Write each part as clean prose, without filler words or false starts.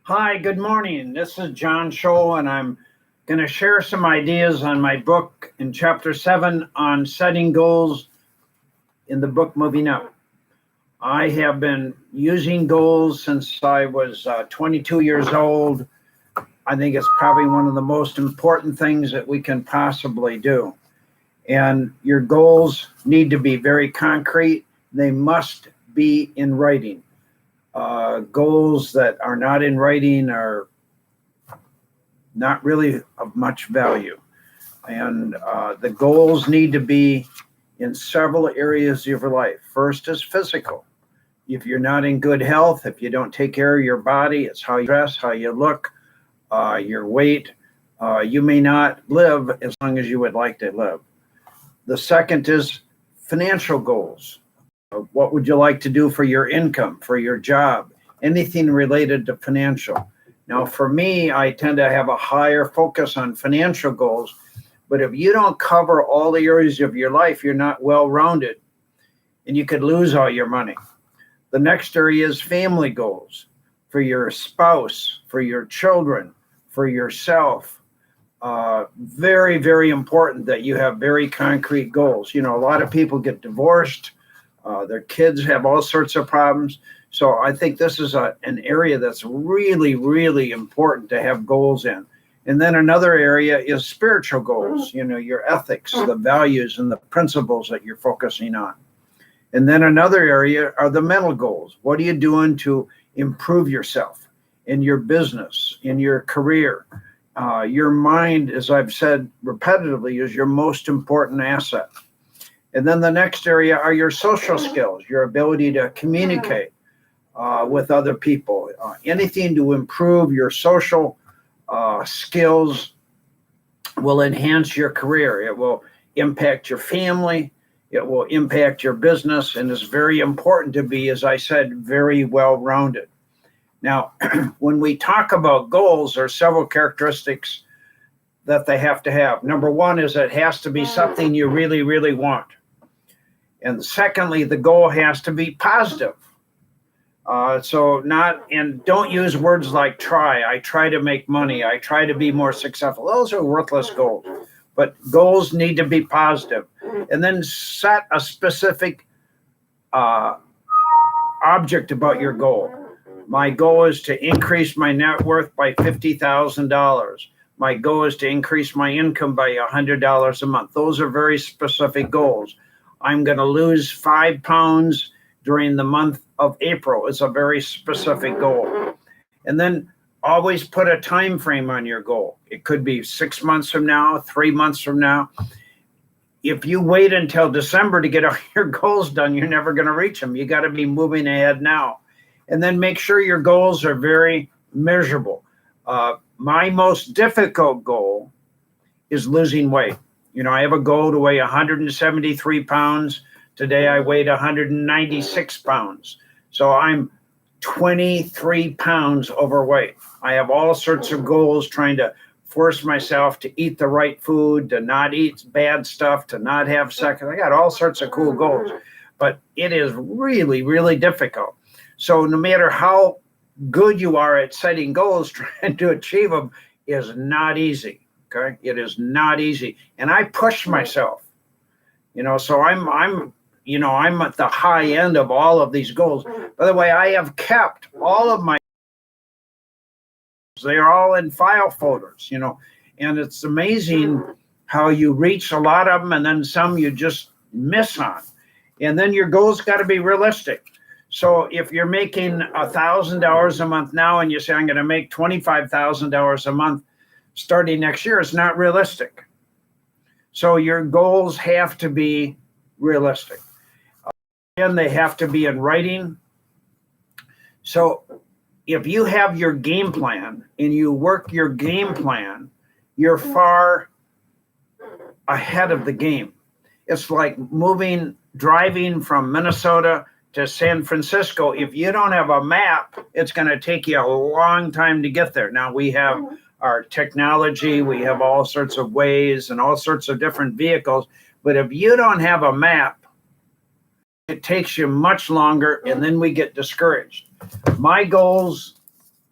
Hi, good morning. This is John Scholl, and I'm going to share some ideas on my book in chapter 7 on setting goals in the book Moving Up. I have been using goals since I was 22 years old. I think it's probably one of the most important things that we can possibly do. And your goals need to be very concrete. They must be in writing. Goals that are not in writing are not really of much value. And the goals need to be in several areas of your life. First is physical. If you're not in good health, if you don't take care of your body, it's how you dress, how you look, your weight, you may not live as long as you would like to live. The second is financial goals. What would you like to do for your income, for your job, anything related to financial? Now, for me, I tend to have a higher focus on financial goals, but if you don't cover all the areas of your life, you're not well-rounded, and you could lose all your money. The next area is family goals for your spouse, for your children, for yourself. Very, very important that you have very concrete goals. You know, a lot of people get divorced. Their kids have all sorts of problems. So I think this is an area that's really, really important to have goals in. And then another area is spiritual goals, you know, your ethics, the values and the principles that you're focusing on. And then another area are the mental goals. What are you doing to improve yourself in your business, in your career? Your mind, as I've said repetitively, is your most important asset. And then the next area are your social skills, your ability to communicate with other people. Anything to improve your social skills will enhance your career. It will impact your family. It will impact your business. And it's very important to be, as I said, very well-rounded. Now, when we talk about goals, there are several characteristics that they have to have. Number one is it has to be something you really, really want. And secondly, the goal has to be positive. And don't use words like try. I try to make money. I try to be more successful. Those are worthless goals. But goals need to be positive. And then set a specific object about your goal. My goal is to increase my net worth by $50,000. My goal is to increase my income by $100 a month. Those are very specific goals. I'm going to lose 5 pounds during the month of April. It's a very specific goal. And then always put a time frame on your goal. It could be 6 months from now, 3 months from now. If you wait until December to get all your goals done, you're never going to reach them. You got to be moving ahead now. And then make sure your goals are very measurable. My most difficult goal is losing weight. You know, I have a goal to weigh 173 pounds. Today I weighed 196 pounds. So I'm 23 pounds overweight. I have all sorts of goals trying to force myself to eat the right food, to not eat bad stuff, to not have sex. I got all sorts of cool goals, but it is really, really difficult. So no matter how good you are at setting goals, trying to achieve them is not easy. Okay, it is not easy, and I push myself. You know, so I'm at the high end of all of these goals. By the way, I have kept all of my. They are all in file folders. You know, and it's amazing how you reach a lot of them, and then some you just miss on, and then your goals got to be realistic. So if you're making $1,000 a month now, and you say I'm going to make $25,000 a month starting next year, it's not realistic. So your goals have to be realistic. And they have to be in writing. So if you have your game plan and you work your game plan, you're far ahead of the game. It's like driving from Minnesota to San Francisco. If you don't have a map, it's going to take you a long time to get there. Now we have our technology, we have all sorts of ways and all sorts of different vehicles. But if you don't have a map, it takes you much longer, and then we get discouraged. My goals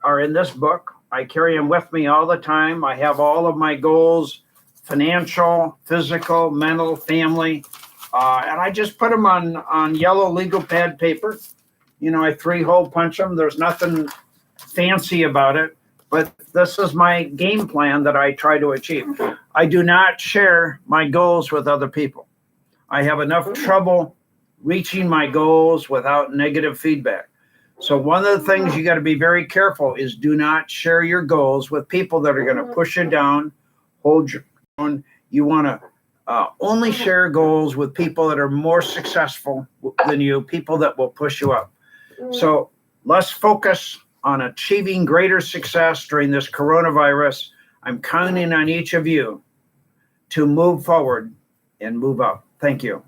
are in this book. I carry them with me all the time. I have all of my goals, financial, physical, mental, family, and I just put them on yellow legal pad paper. You know, I 3-hole punch them. There's nothing fancy about it, but this is my game plan that I try to achieve. I do not share my goals with other people. I have enough trouble reaching my goals without negative feedback. So one of the things you got to be very careful is do not share your goals with people that are going to push you down, hold you down. You want to only share goals with people that are more successful than you, people that will push you up. So let's focus on achieving greater success during this coronavirus. I'm counting on each of you to move forward and move up. Thank you.